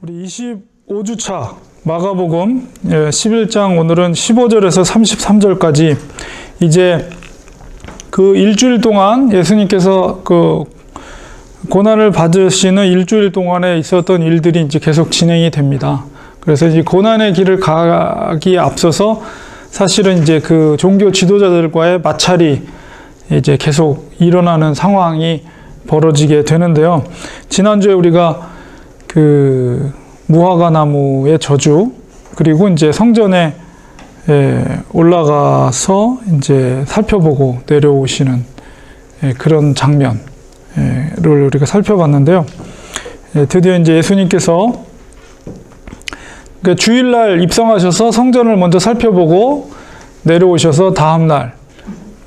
우리 25주차 마가복음 11장 오늘은 15절에서 33절까지 이제 그 일주일 동안 예수님께서 그 고난을 받으시는 일주일 동안에 있었던 일들이 이제 계속 진행이 됩니다. 그래서 이제 고난의 길을 가기에 앞서서 사실은 이제 그 종교 지도자들과의 마찰이 이제 계속 일어나는 상황이 벌어지게 되는데요. 지난주에 우리가 그 무화과 나무의 저주, 그리고 이제 성전에 올라가서 이제 살펴보고 내려오시는 그런 장면을 우리가 살펴봤는데요. 드디어 이제 예수님께서 주일날 입성하셔서 성전을 먼저 살펴보고 내려오셔서 다음날,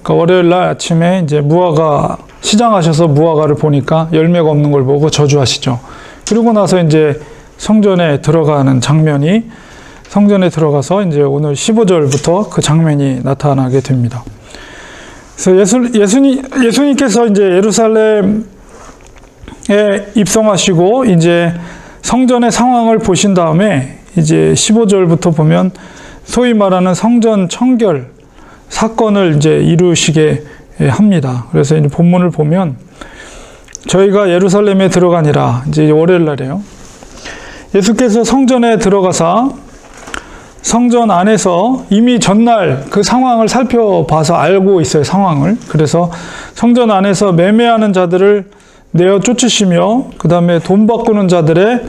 그러니까 월요일날 아침에 이제 무화과 시장하셔서 무화과를 보니까 열매가 없는 걸 보고 저주하시죠. 그러고 나서 이제 성전에 들어가는 장면이, 성전에 들어가서 이제 오늘 15절부터 그 장면이 나타나게 됩니다. 그래서 예수님께서 이제 예루살렘에 입성하시고 이제 성전의 상황을 보신 다음에 이제 15절부터 보면 소위 말하는 성전 청결 사건을 이제 이루시게 합니다. 그래서 이제 본문을 보면 저희가 예루살렘에 들어가니라, 이제 월요일 날이에요. 예수께서 성전에 들어가사 성전 안에서 이미 전날 그 상황을 살펴봐서 알고 있어요, 상황을. 그래서 성전 안에서 매매하는 자들을 내어 쫓으시며 그 다음에 돈 바꾸는 자들의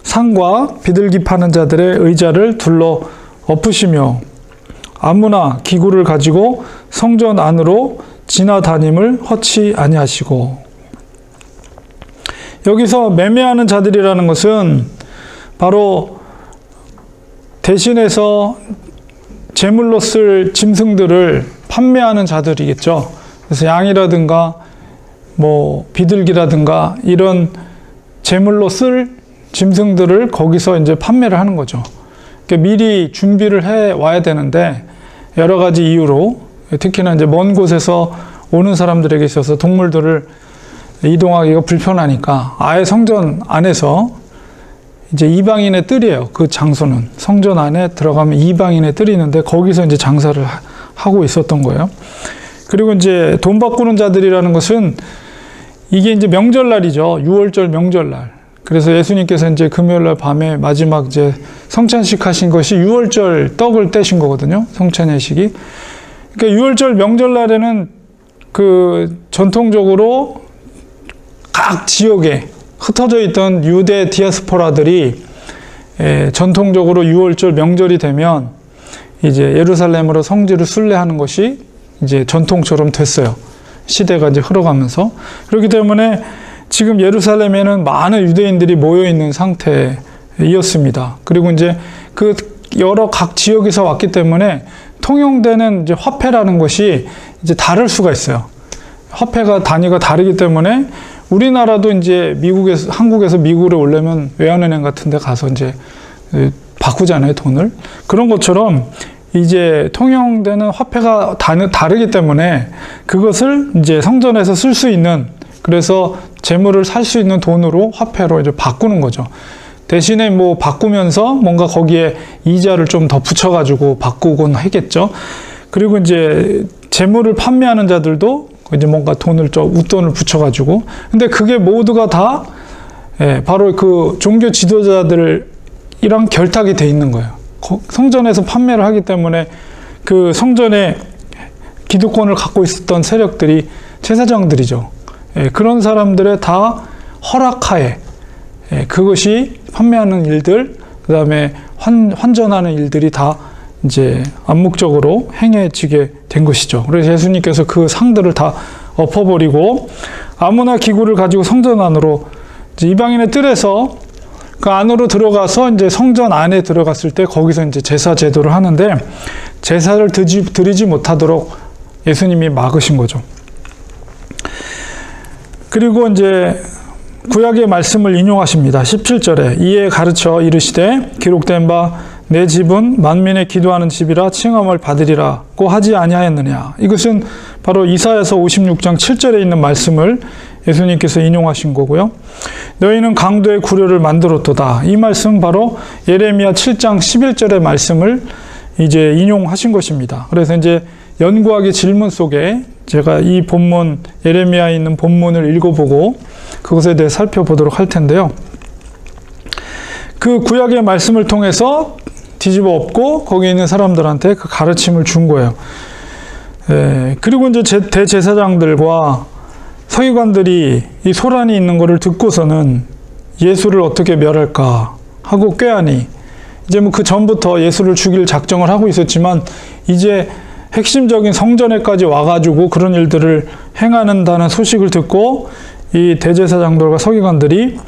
상과 비둘기 파는 자들의 의자를 둘러 엎으시며 아무나 기구를 가지고 성전 안으로 지나다님을 허치 아니하시고. 여기서 매매하는 자들이라는 것은 바로 대신해서 제물로 쓸 짐승들을 판매하는 자들이겠죠. 그래서 양이라든가 뭐 비둘기라든가 이런 제물로 쓸 짐승들을 거기서 이제 판매를 하는 거죠. 그러니까 미리 준비를 해 와야 되는데 여러 가지 이유로, 특히나 이제 먼 곳에서 오는 사람들에게 있어서 동물들을 이동하기가 불편하니까 아예 성전 안에서 이제 이방인의 뜰이에요. 그 장소는 성전 안에 들어가면 이방인의 뜰이 있는데 거기서 이제 장사를 하고 있었던 거예요. 그리고 이제 돈 바꾸는 자들이라는 것은 이게 이제 명절날이죠. 6월절 명절날. 그래서 예수님께서 이제 금요일날 밤에 마지막 이제 성찬식 하신 것이 6월절 떡을 떼신 거거든요. 성찬 예식이. 그러니까 6월절 명절날에는 그 전통적으로 각 지역에 흩어져 있던 유대 디아스포라들이 전통적으로 6월절 명절이 되면 이제 예루살렘으로 성지를 순례하는 것이 이제 전통처럼 됐어요. 시대가 이제 흘러가면서. 그렇기 때문에 지금 예루살렘에는 많은 유대인들이 모여 있는 상태였습니다. 그리고 이제 그 여러 각 지역에서 왔기 때문에 통용되는 이제 화폐라는 것이 이제 다를 수가 있어요. 화폐가 단위가 다르기 때문에 우리나라도 이제 한국에서 미국으로 오려면 외환은행 같은 데 가서 이제 바꾸잖아요, 돈을. 그런 것처럼 이제 통용되는 화폐가 다르기 때문에 그것을 이제 성전에서 쓸 수 있는, 그래서 재물을 살 수 있는 돈으로 화폐로 이제 바꾸는 거죠. 대신에 뭐 바꾸면서 뭔가 거기에 이자를 좀 더 붙여가지고 바꾸곤 하겠죠. 그리고 이제 재물을 판매하는 자들도 이제 뭔가 웃돈을 붙여가지고. 근데 그게 모두가 다 바로 그 종교 지도자들이랑 결탁이 돼 있는 거예요. 성전에서 판매를 하기 때문에 그 성전에 기득권을 갖고 있었던 세력들이 제사장들이죠. 그런 사람들의 다 허락하에 그것이 판매하는 일들, 그 다음에 환전하는 일들이 다 이제 암묵적으로 행해지게 된 것이죠. 그래서 예수님께서 그 상들을 다 엎어버리고 아무나 기구를 가지고 성전 안으로, 이제 이방인의 뜰에서 그 안으로 들어가서 이제 성전 안에 들어갔을 때 거기서 이제 제사 제도를 하는데 제사를 드리지 못하도록 예수님이 막으신 거죠. 그리고 이제 구약의 말씀을 인용하십니다. 17절에 이에 가르쳐 이르시되 기록된 바 내 집은 만민의 기도하는 집이라 칭함을 받으리라고 하지 아니하였느냐. 이것은 바로 이사야서 56장 7절에 있는 말씀을 예수님께서 인용하신 거고요. 너희는 강도의 구려를 만들었도다. 이 말씀 바로 예레미야 7장 11절의 말씀을 이제 인용하신 것입니다. 그래서 이제 연구하기 질문 속에 제가 이 본문, 예레미야에 있는 본문을 읽어보고 그것에 대해 살펴보도록 할 텐데요. 그 구약의 말씀을 통해서 뒤집어 엎고 거기에 있는 사람들한테 그 가르침을 준 거예요. 그리고 이제 대제사장들과 서기관들이 이 소란이 있는 것을 듣고서는 예수를 어떻게 멸할까 하고 꾀하니, 이제 뭐 그 전부터 예수를 죽일 작정을 하고 있었지만 이제 핵심적인 성전에까지 와가지고 그런 일들을 행한다는 소식을 듣고 이 대제사장들과 서기관들이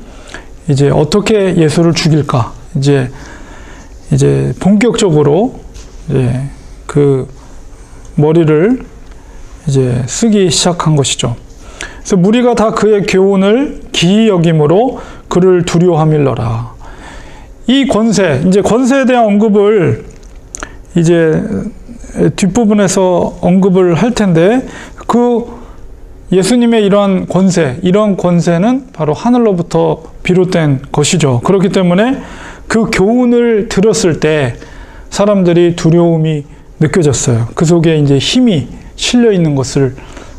이제 어떻게 예수를 죽일까, 이제 본격적으로 그 머리를 이제 쓰기 시작한 것이죠. 그래서 무리가 다 그의 교훈을 기이 여김으로 그를 두려워함일러라. 이 권세, 이제 권세에 대한 언급을 이제 뒷부분에서 언급을 할 텐데, 그 예수님의 이러한 권세는 바로 하늘로부터 비롯된 것이죠. 그렇기 때문에 그 교훈을 들었을 때 사람들이 두려움이 느껴졌어요. 그 속에 이제 힘이 실려 있는 것을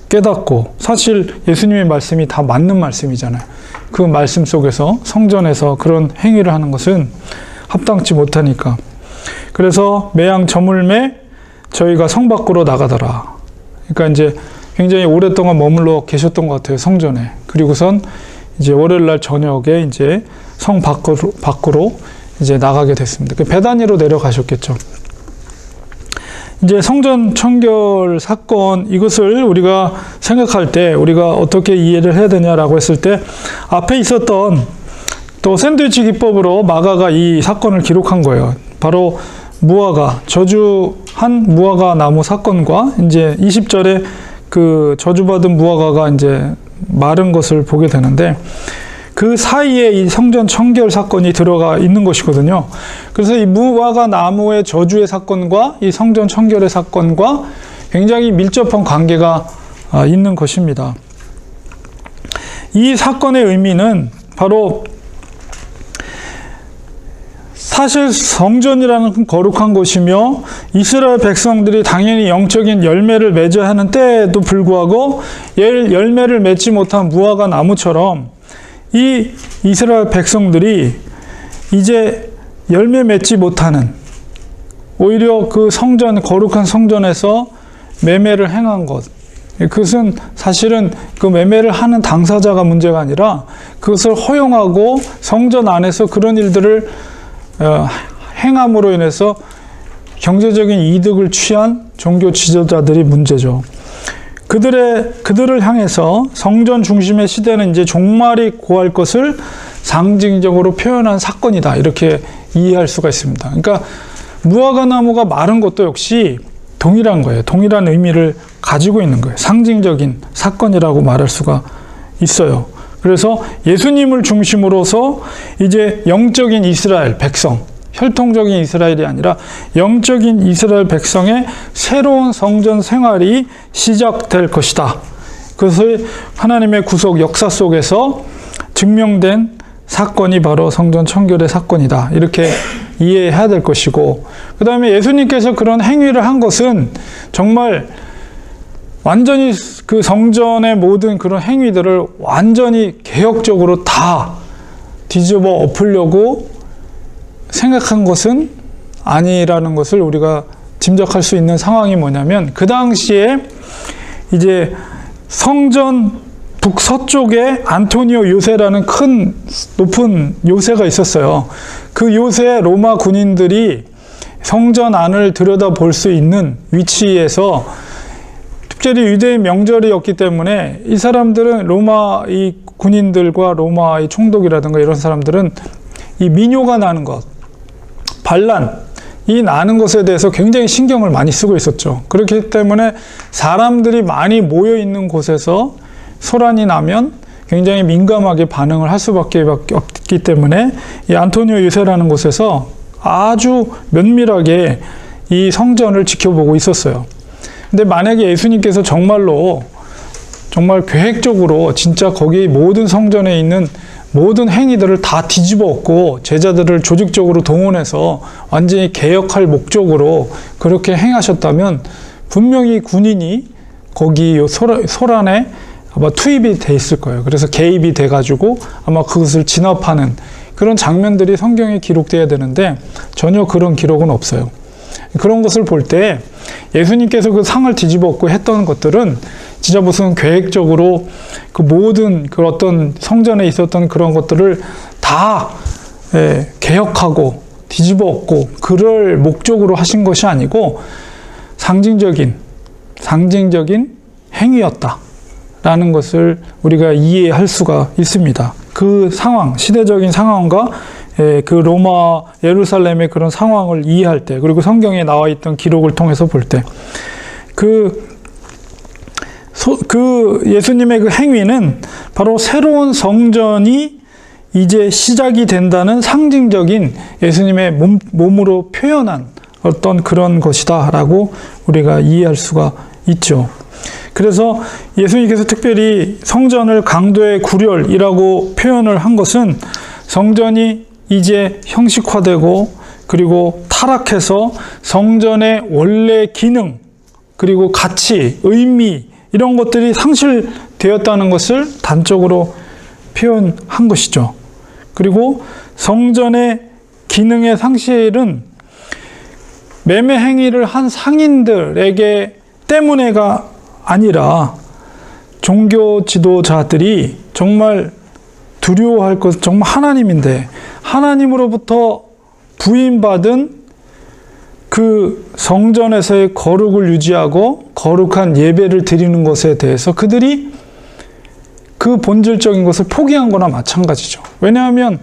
깨닫고, 사실 예수님의 말씀이 다 맞는 말씀이잖아요. 그 말씀 속에서 성전에서 그런 행위를 하는 것은 합당치 못하니까. 그래서 매양 저물매 저희가 성 밖으로 나가더라. 그러니까 이제 굉장히 오랫동안 머물러 계셨던 것 같아요, 성전에. 그리고선 이제 월요일날 저녁에 이제 성 밖으로 이제 나가게 됐습니다. 그 베다니로 내려가셨겠죠. 이제 성전 청결 사건, 이것을 우리가 생각할 때 우리가 어떻게 이해를 해야 되냐라고 했을 때, 앞에 있었던 또 샌드위치 기법으로 마가가 이 사건을 기록한 거예요. 바로 무화과, 저주한 무화과 나무 사건과 이제 20절에 그 저주받은 무화과가 이제 마른 것을 보게 되는데, 그 사이에 이 성전 청결 사건이 들어가 있는 것이거든요. 그래서 이 무화과 나무의 저주의 사건과 이 성전 청결의 사건과 굉장히 밀접한 관계가 있는 것입니다. 이 사건의 의미는 바로 사실 성전이라는 거룩한 곳이며 이스라엘 백성들이 당연히 영적인 열매를 맺어야 하는 때에도 불구하고 열매를 맺지 못한 무화과 나무처럼 이 이스라엘 백성들이 이제 열매 맺지 못하는, 오히려 그 성전, 거룩한 성전에서 매매를 행한 것, 그것은 사실은 그 매매를 하는 당사자가 문제가 아니라 그것을 허용하고 성전 안에서 그런 일들을 행함으로 인해서 경제적인 이득을 취한 종교 지도자들이 문제죠. 그들을 향해서 성전 중심의 시대는 이제 종말이 고할 것을 상징적으로 표현한 사건이다, 이렇게 이해할 수가 있습니다. 그러니까 무화과 나무가 마른 것도 역시 동일한 거예요. 동일한 의미를 가지고 있는 거예요. 상징적인 사건이라고 말할 수가 있어요. 그래서 예수님을 중심으로서 이제 영적인 이스라엘 백성, 혈통적인 이스라엘이 아니라 영적인 이스라엘 백성의 새로운 성전 생활이 시작될 것이다. 그것을 하나님의 구속 역사 속에서 증명된 사건이 바로 성전 청결의 사건이다, 이렇게 이해해야 될 것이고, 그 다음에 예수님께서 그런 행위를 한 것은 정말 완전히 그 성전의 모든 그런 행위들을 완전히 개혁적으로 다 뒤집어 엎으려고 생각한 것은 아니라는 것을 우리가 짐작할 수 있는 상황이 뭐냐면, 그 당시에 이제 성전 북서쪽에 안토니오 요새라는 큰 높은 요새가 있었어요. 그 요새 로마 군인들이 성전 안을 들여다볼 수 있는 위치에서, 특별히 유대인 명절이었기 때문에 이 사람들은, 로마 이 군인들과 로마 이 총독이라든가 이런 사람들은 이 민요가 나는 것, 반란이 나는 것에 대해서 굉장히 신경을 많이 쓰고 있었죠. 그렇기 때문에 사람들이 많이 모여 있는 곳에서 소란이 나면 굉장히 민감하게 반응을 할 수밖에 없기 때문에 이 안토니오 요새라는 곳에서 아주 면밀하게 이 성전을 지켜보고 있었어요. 근데 만약에 예수님께서 정말로 정말 계획적으로 진짜 거기 모든 성전에 있는 모든 행위들을 다 뒤집어 엎고 제자들을 조직적으로 동원해서 완전히 개혁할 목적으로 그렇게 행하셨다면 분명히 군인이 거기 요 소란에 아마 투입이 돼 있을 거예요. 그래서 개입이 돼가지고 아마 그것을 진압하는 그런 장면들이 성경에 기록돼야 되는데 전혀 그런 기록은 없어요. 그런 것을 볼 때 예수님께서 그 상을 뒤집어 엎고 했던 것들은 진짜 무슨 계획적으로 그 모든 그 어떤 성전에 있었던 그런 것들을 다 개혁하고 뒤집어 엎고 그럴 목적으로 하신 것이 아니고 상징적인 행위였다라는 것을 우리가 이해할 수가 있습니다. 그 상황, 시대적인 상황과 그 로마 예루살렘의 그런 상황을 이해할 때, 그리고 성경에 나와 있던 기록을 통해서 볼 때, 그 예수님의 그 행위는 바로 새로운 성전이 이제 시작이 된다는 상징적인 예수님의 몸으로 표현한 어떤 그런 것이다라고 우리가 이해할 수가 있죠. 그래서 예수님께서 특별히 성전을 강도의 구렬이라고 표현을 한 것은 성전이 이제 형식화되고 그리고 타락해서 성전의 원래 기능 그리고 가치, 의미 이런 것들이 상실되었다는 것을 단적으로 표현한 것이죠. 그리고 성전의 기능의 상실은 매매 행위를 한 상인들에게 때문에가 아니라 종교 지도자들이 정말 두려워할 것은 정말 하나님인데 하나님으로부터 부임받은 그 성전에서의 거룩을 유지하고 거룩한 예배를 드리는 것에 대해서 그들이 그 본질적인 것을 포기한 거나 마찬가지죠. 왜냐하면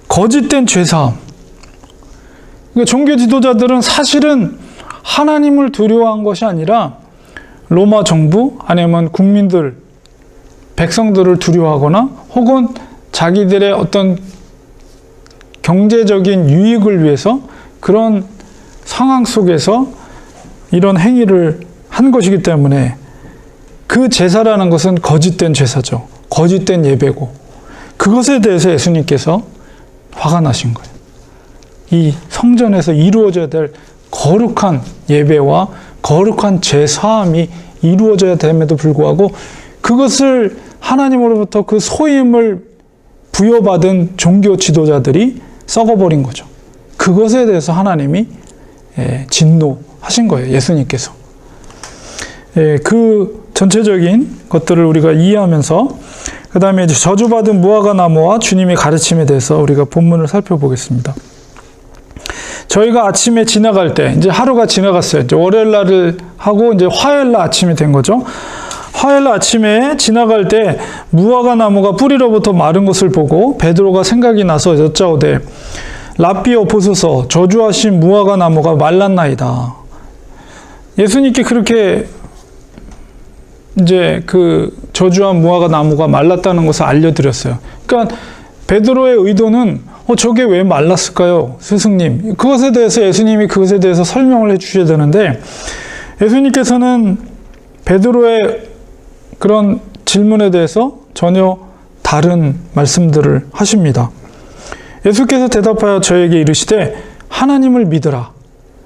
거짓된 죄사함. 그러니까 종교 지도자들은 사실은 하나님을 두려워한 것이 아니라 로마 정부 아니면 국민들, 백성들을 두려워하거나 혹은 자기들의 어떤 경제적인 유익을 위해서 그런 상황 속에서 이런 행위를 한 것이기 때문에 그 제사라는 것은 거짓된 제사죠. 거짓된 예배고 그것에 대해서 예수님께서 화가 나신 거예요. 이 성전에서 이루어져야 될 거룩한 예배와 거룩한 제사함이 이루어져야 됨에도 불구하고 그것을 하나님으로부터 그 소임을 부여받은 종교 지도자들이 썩어버린 거죠. 그것에 대해서 하나님이 진노하신 거예요. 예수님께서. 그 전체적인 것들을 우리가 이해하면서 그 다음에 이제 저주받은 무화과 나무와 주님의 가르침에 대해서 우리가 본문을 살펴보겠습니다. 저희가 아침에 지나갈 때 이제 하루가 지나갔어요. 이제 월요일 날을 하고 이제 화요일 날 아침이 된 거죠. 화요일 날 아침에 지나갈 때 무화과 나무가 뿌리로부터 마른 것을 보고 베드로가 생각이 나서 여짜오되 랍비여 보소서 저주하신 무화과 나무가 말랐나이다. 예수님께 그렇게 이제 그 저주한 무화과 나무가 말랐다는 것을 알려드렸어요. 그러니까 베드로의 의도는 저게 왜 말랐을까요? 스승님. 그것에 대해서 예수님이 그것에 대해서 설명을 해 주셔야 되는데 예수님께서는 베드로의 그런 질문에 대해서 전혀 다른 말씀들을 하십니다. 예수께서 대답하여 저에게 이르시되 하나님을 믿으라.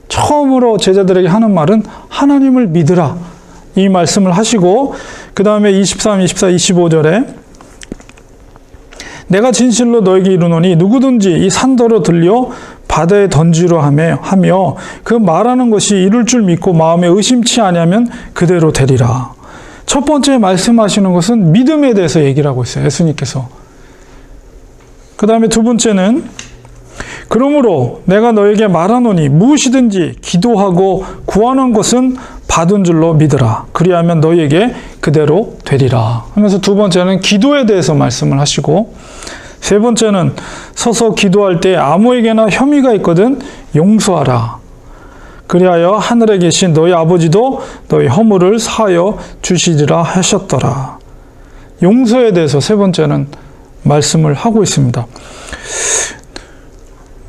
처음으로 제자들에게 하는 말은 하나님을 믿으라. 이 말씀을 하시고 그 다음에 23, 24, 25절에 내가 진실로 너에게 이르노니 누구든지 이 산더러 들려 바다에 던지려 하며 그 말하는 것이 이룰 줄 믿고 마음에 의심치 아니하면 그대로 되리라. 첫 번째 말씀하시는 것은 믿음에 대해서 얘기를 하고 있어요. 예수님께서. 그 다음에 두 번째는 그러므로 내가 너에게 말하노니 무엇이든지 기도하고 구하는 것은 받은 줄로 믿으라. 그리하면 너희에게 그대로 되리라. 하면서 두 번째는 기도에 대해서 말씀을 하시고 세 번째는 서서 기도할 때 아무에게나 혐의가 있거든 용서하라. 그리하여 하늘에 계신 너희 아버지도 너희 허물을 사하여 주시리라 하셨더라. 용서에 대해서 세 번째는 말씀을 하고 있습니다.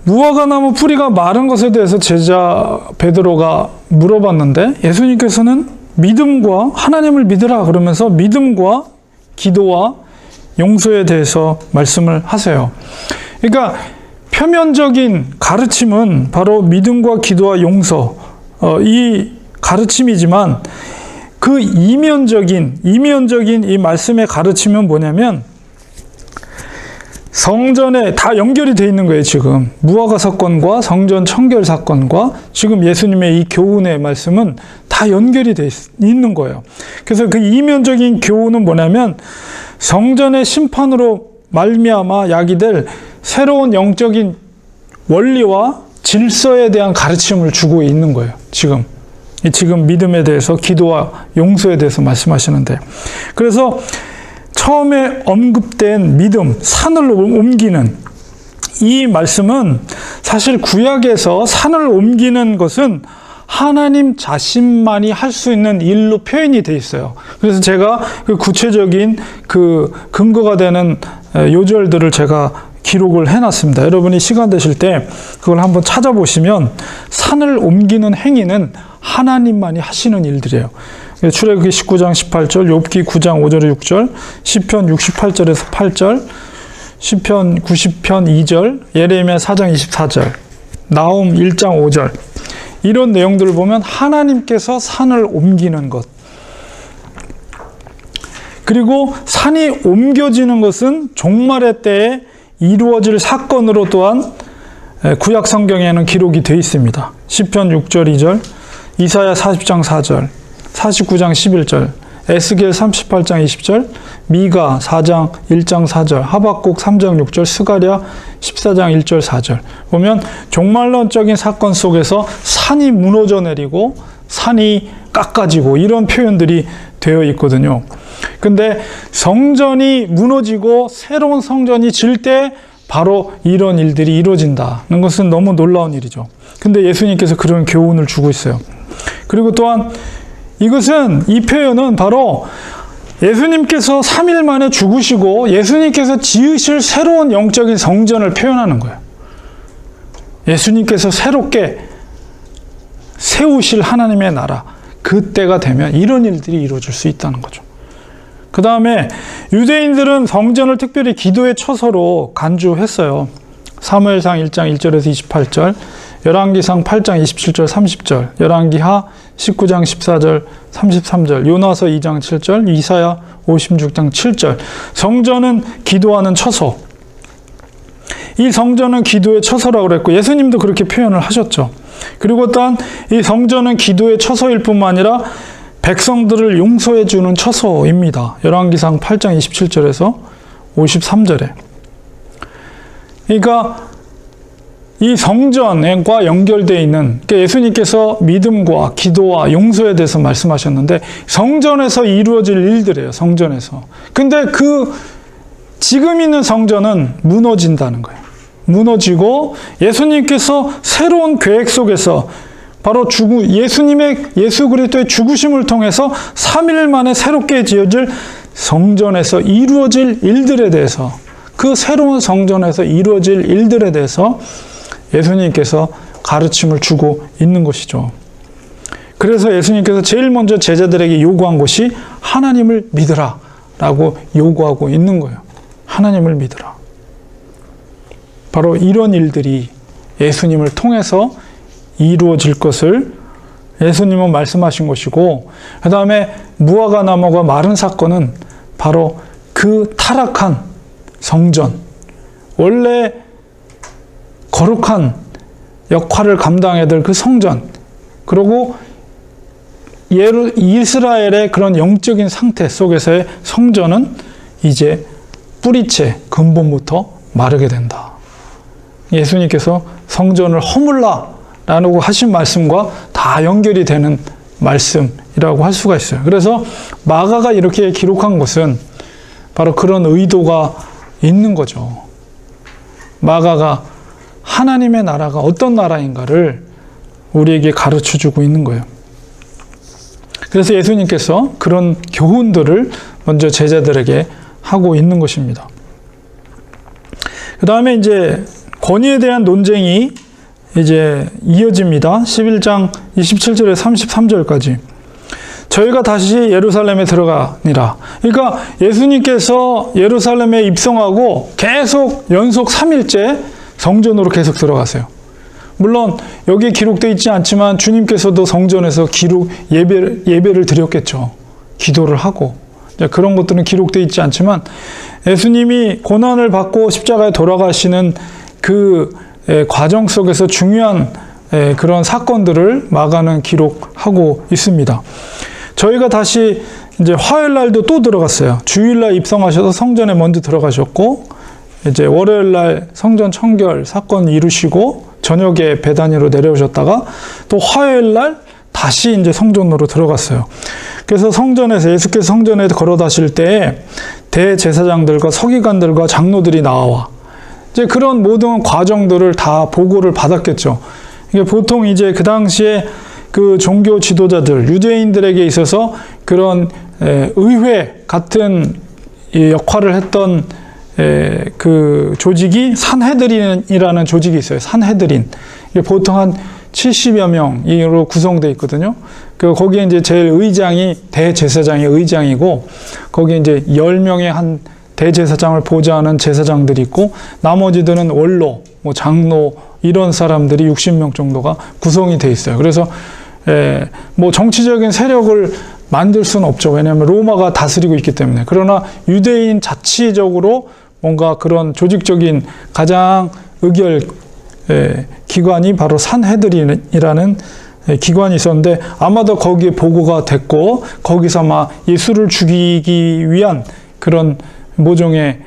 무화과 나무 뿌리가 마른 것에 대해서 제자 베드로가 물어봤는데 예수님께서는 믿음과 하나님을 믿으라 그러면서 믿음과 기도와 용서에 대해서 말씀을 하세요. 그러니까 표면적인 가르침은 바로 믿음과 기도와 용서, 이 가르침이지만 그 이면적인 이 말씀의 가르침은 뭐냐면 성전에 다 연결이 돼 있는 거예요. 지금 무화과 사건과 성전 청결 사건과 지금 예수님의 이 교훈의 말씀은 다 연결이 돼 있는 거예요. 그래서 그 이면적인 교훈은 뭐냐면 성전의 심판으로 말미암아 야기될 새로운 영적인 원리와 질서에 대한 가르침을 주고 있는 거예요. 지금 믿음에 대해서, 기도와 용서에 대해서 말씀하시는데, 그래서 처음에 언급된 믿음, 산을 옮기는 이 말씀은 사실 구약에서 산을 옮기는 것은 하나님 자신만이 할 수 있는 일로 표현이 돼 있어요. 그래서 제가 그 구체적인 그 근거가 되는 요절들을 제가 기록을 해놨습니다. 여러분이 시간 되실 때 그걸 한번 찾아보시면 산을 옮기는 행위는 하나님만이 하시는 일들이에요. 출애굽기 19장 18절, 욥기 9장 5절에 6절, 시편 68절에서 8절, 시편 90편 2절, 예레미야 4장 24절, 나홈 1장 5절, 이런 내용들을 보면 하나님께서 산을 옮기는 것, 그리고 산이 옮겨지는 것은 종말의 때에 이루어질 사건으로 또한 구약 성경에는 기록이 되어 있습니다. 시편 6절 2절, 이사야 40장 4절, 49장 11절, 에스겔 38장 20절, 미가 4장 1장 4절, 하박국 3장 6절, 스가랴 14장 1절 4절 보면 종말론적인 사건 속에서 산이 무너져 내리고 산이 깎아지고 이런 표현들이 되어 있거든요. 근데 성전이 무너지고 새로운 성전이 질 때 바로 이런 일들이 이루어진다는 것은 너무 놀라운 일이죠. 근데 예수님께서 그런 교훈을 주고 있어요. 그리고 또한 이 표현은 바로 예수님께서 3일 만에 죽으시고 예수님께서 지으실 새로운 영적인 성전을 표현하는 거예요. 예수님께서 새롭게 세우실 하나님의 나라, 그때가 되면 이런 일들이 이루어질 수 있다는 거죠. 그 다음에 유대인들은 성전을 특별히 기도의 처소로 간주했어요. 사무엘상 1장 1절에서 28절, 열왕기상 8장 27절 30절, 열왕기하 19장 14절 33절, 요나서 2장 7절, 이사야 56장 7절. 성전은 기도하는 처소. 이 성전은 기도의 처소라고 그랬고 예수님도 그렇게 표현을 하셨죠. 그리고 또한 이 성전은 기도의 처소일 뿐만 아니라 백성들을 용서해 주는 처소입니다. 열왕기상 8장 27절에서 53절에. 그러니까 이 성전과 연결되어 있는, 그러니까 예수님께서 믿음과 기도와 용서에 대해서 말씀하셨는데 성전에서 이루어질 일들이에요. 성전에서. 근데 그 지금 있는 성전은 무너진다는 거예요. 무너지고 예수님께서 새로운 계획 속에서 바로 예수 그리스도의 죽으심을 통해서 3일 만에 새롭게 지어질 성전에서 이루어질 일들에 대해서, 그 새로운 성전에서 이루어질 일들에 대해서 예수님께서 가르침을 주고 있는 것이죠. 그래서 예수님께서 제일 먼저 제자들에게 요구한 것이 하나님을 믿으라 라고 요구하고 있는 거예요. 하나님을 믿으라. 바로 이런 일들이 예수님을 통해서 이루어질 것을 예수님은 말씀하신 것이고, 그 다음에 무화과 나무가 마른 사건은 바로 그 타락한 성전, 원래 거룩한 역할을 감당해야 될 그 성전, 그리고 이스라엘의 그런 영적인 상태 속에서의 성전은 이제 뿌리채 근본부터 마르게 된다. 예수님께서 성전을 허물라 라고 하신 말씀과 다 연결이 되는 말씀이라고 할 수가 있어요. 그래서 마가가 이렇게 기록한 것은 바로 그런 의도가 있는 거죠. 마가가 하나님의 나라가 어떤 나라인가를 우리에게 가르쳐주고 있는 거예요. 그래서 예수님께서 그런 교훈들을 먼저 제자들에게 하고 있는 것입니다. 그 다음에 이제 권위에 대한 논쟁이 이제 이어집니다. 11장 27절에 33절까지. 저희가 다시 예루살렘에 들어가니라. 그러니까 예수님께서 예루살렘에 입성하고 계속 연속 3일째 성전으로 계속 들어가세요. 물론 여기에 기록되어 있지 않지만 주님께서도 성전에서 예배를 드렸겠죠. 기도를 하고. 그런 것들은 기록되어 있지 않지만 예수님이 고난을 받고 십자가에 돌아가시는 그 과정 속에서 중요한 그런 사건들을 마가는 기록하고 있습니다. 저희가 다시 이제 화요일 날도 또 들어갔어요. 주일 날 입성하셔서 성전에 먼저 들어가셨고, 이제 월요일 날 성전 청결 사건 이루시고 저녁에 베다니로 내려오셨다가 또 화요일 날 다시 이제 성전으로 들어갔어요. 그래서 성전에서 예수께서 성전에 걸어다실 때에 대제사장들과 서기관들과 장로들이 나와 이제 그런 모든 과정들을 다 보고를 받았겠죠. 이게 보통 이제 그 당시에 그 종교 지도자들, 유대인들에게 있어서 그런 의회 같은 역할을 했던 그 조직이 산헤드린이라는 조직이 있어요. 산헤드린. 이게 보통 한 70여 명으로 구성되어 있거든요. 거기에 이제 제일 의장이 대제사장의 의장이고, 거기에 이제 10명의 한 대제사장을 보좌하는 제사장들이 있고, 나머지들은 원로, 뭐 장로, 이런 사람들이 60명 정도가 구성이 되어 있어요. 그래서 뭐 정치적인 세력을 만들 수는 없죠. 왜냐하면 로마가 다스리고 있기 때문에. 그러나 유대인 자치적으로 뭔가 그런 조직적인 가장 의결 기관이 바로 산헤드린이라는 기관이 있었는데, 아마도 거기에 보고가 됐고 거기서 아마 예수를 죽이기 위한 그런 모종의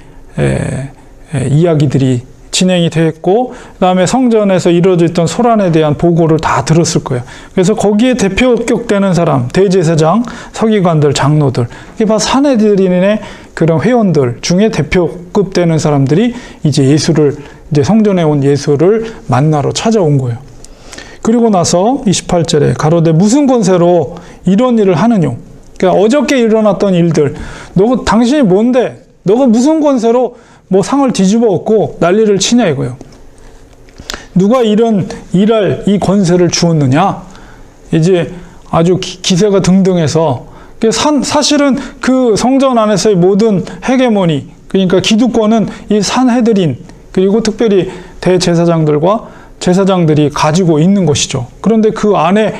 이야기들이 진행이 됐고, 그 다음에 성전에서 이루어져 있던 소란에 대한 보고를 다 들었을 거예요. 그래서 거기에 대표격 되는 사람, 대제사장, 서기관들, 장로들, 이게 바로 산헤드린의 그런 회원들 중에 대표급 되는 사람들이 이제 성전에 온 예수를 만나러 찾아온 거예요. 그리고 나서 28절에 가로되 무슨 권세로 이런 일을 하느뇨? 그러니까 어저께 일어났던 일들, 당신이 뭔데? 너가 무슨 권세로 뭐 상을 뒤집어 엎고 난리를 치냐 이거예요. 누가 이런 일할 이 권세를 주었느냐? 이제 아주 기세가 등등해서, 사실은 그 성전 안에서의 모든 헤게모니, 그러니까 기득권은 이 산헤드린, 그리고 특별히 대제사장들과 제사장들이 가지고 있는 것이죠. 그런데 그 안에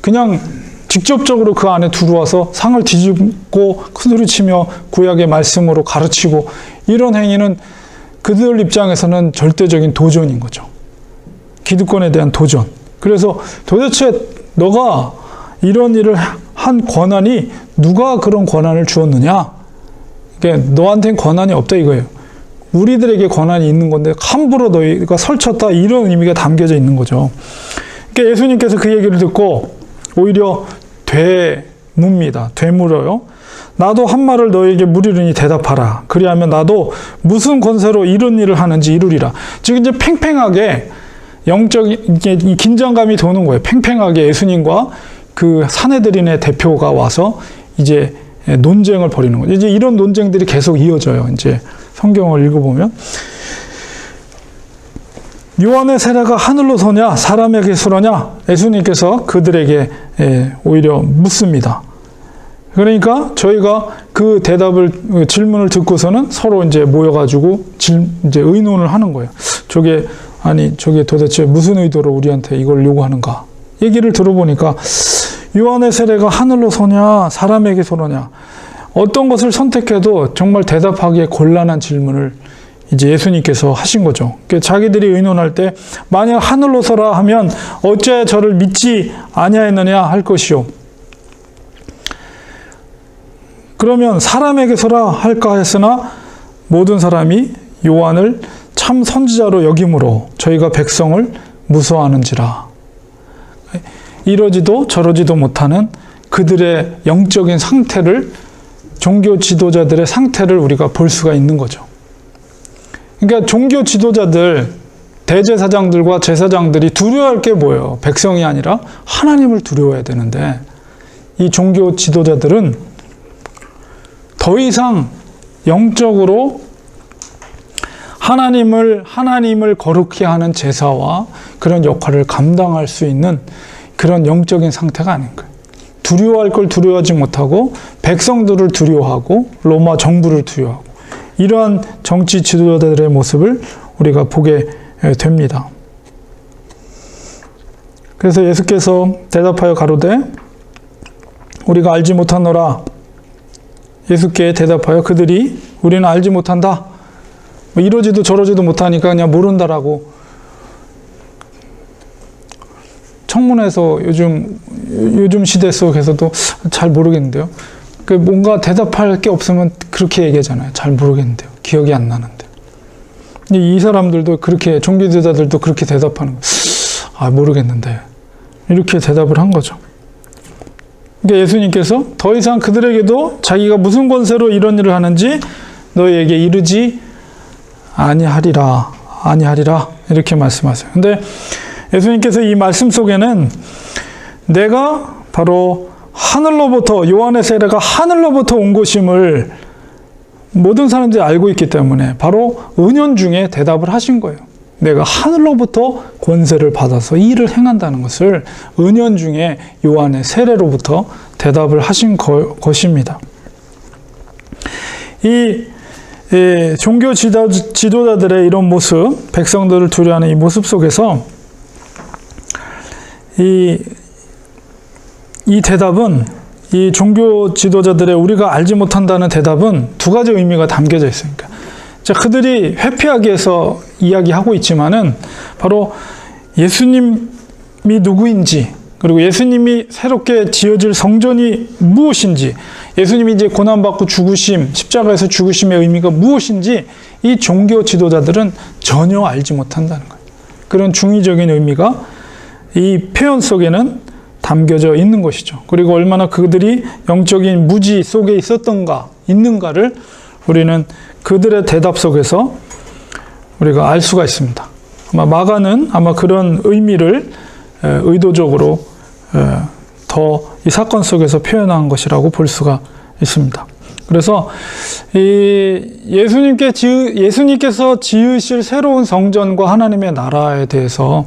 그냥 직접적으로 그 안에 들어와서 상을 뒤집고 큰소리치며 구약의 말씀으로 가르치고, 이런 행위는 그들 입장에서는 절대적인 도전인 거죠. 기득권에 대한 도전. 그래서 도대체 너가 이런 일을 한 권한이, 누가 그런 권한을 주었느냐? 그러니까 너한테는 권한이 없다 이거예요. 우리들에게 권한이 있는 건데 함부로 너희가 설쳤다, 이런 의미가 담겨져 있는 거죠. 그러니까 예수님께서 그 얘기를 듣고 오히려 되묻습니다. 되물어요. 나도 한 말을 너에게 물으리니 대답하라. 그리하면 나도 무슨 권세로 이런 일을 하는지 이루리라. 지금 이제 팽팽하게 영적인 긴장감이 도는 거예요. 팽팽하게 예수님과 그 산헤드린의 대표가 와서 이제 논쟁을 벌이는 거죠. 이제 이런 논쟁들이 계속 이어져요. 이제 성경을 읽어보면 요한의 세례가 하늘로 서냐 사람에게 서냐, 예수님께서 그들에게 오히려 묻습니다. 그러니까 저희가 그 질문을 듣고서는 서로 이제 모여가지고 이제 의논을 하는 거예요. 저게 도대체 무슨 의도로 우리한테 이걸 요구하는가? 얘기를 들어보니까 요한의 세례가 하늘로 서냐 사람에게 서냐, 어떤 것을 선택해도 정말 대답하기에 곤란한 질문을 이제 예수님께서 하신 거죠. 자기들이 의논할 때 만약 하늘로 서라 하면 어째 저를 믿지 아니하였느냐 할 것이요, 그러면 사람에게 서라 할까 했으나 모든 사람이 요한을 참 선지자로 여김으로 저희가 백성을 무서워하는지라. 이러지도 저러지도 못하는 그들의 영적인 상태를, 종교 지도자들의 상태를 우리가 볼 수가 있는 거죠. 그러니까 종교 지도자들, 대제사장들과 제사장들이 두려워할 게 뭐예요? 백성이 아니라 하나님을 두려워해야 되는데, 이 종교 지도자들은 더 이상 영적으로 하나님을 거룩히 하는 제사와 그런 역할을 감당할 수 있는 그런 영적인 상태가 아닌 거예요. 두려워할 걸 두려워하지 못하고 백성들을 두려워하고 로마 정부를 두려워하고 이러한 정치 지도자들의 모습을 우리가 보게 됩니다. 그래서 예수께서 대답하여 가로되 우리가 알지 못하노라. 예수께 대답하여 그들이 우리는 알지 못한다. 뭐 이러지도 저러지도 못하니까 그냥 모른다라고. 청문회에서 요즘 시대 속에서도 잘 모르겠는데요. 그 뭔가 대답할 게 없으면 그렇게 얘기하잖아요. 잘 모르겠는데요. 기억이 안 나는데. 이 사람들도 그렇게 종교지도자들도 그렇게 대답하는 거예요. 아 모르겠는데 이렇게 대답을 한 거죠. 그러니까 예수님께서 더 이상 그들에게도 자기가 무슨 권세로 이런 일을 하는지 너희에게 이르지 아니하리라 이렇게 말씀하세요. 근데 예수님께서 이 말씀 속에는 내가 바로 하늘로부터 요한의 세례가 하늘로부터 온 것임을 모든 사람들이 알고 있기 때문에 바로 은연중에 대답을 하신 거예요. 내가 하늘로부터 권세를 받아서 이 일을 행한다는 것을 은연중에 요한의 세례로부터 대답을 하신 것입니다. 이 종교 지도자들의 이런 모습, 백성들을 두려워하는 이 모습 속에서 이 대답은 이 종교 지도자들의 우리가 알지 못한다는 대답은 두 가지 의미가 담겨져 있으니까. 자, 그들이 회피하기 위해서 이야기하고 있지만은 바로 예수님이 누구인지, 그리고 예수님이 새롭게 지어질 성전이 무엇인지, 예수님이 이제 고난받고 죽으심, 십자가에서 죽으심의 의미가 무엇인지 이 종교 지도자들은 전혀 알지 못한다는 거예요. 그런 중의적인 의미가 이 표현 속에는 담겨져 있는 것이죠. 그리고 얼마나 그들이 영적인 무지 속에 있는가를 우리는 그들의 대답 속에서 우리가 알 수가 있습니다. 아마 마가는 아마 그런 의미를 의도적으로 더 이 사건 속에서 표현한 것이라고 볼 수가 있습니다. 그래서 예수님께서 지으실 새로운 성전과 하나님의 나라에 대해서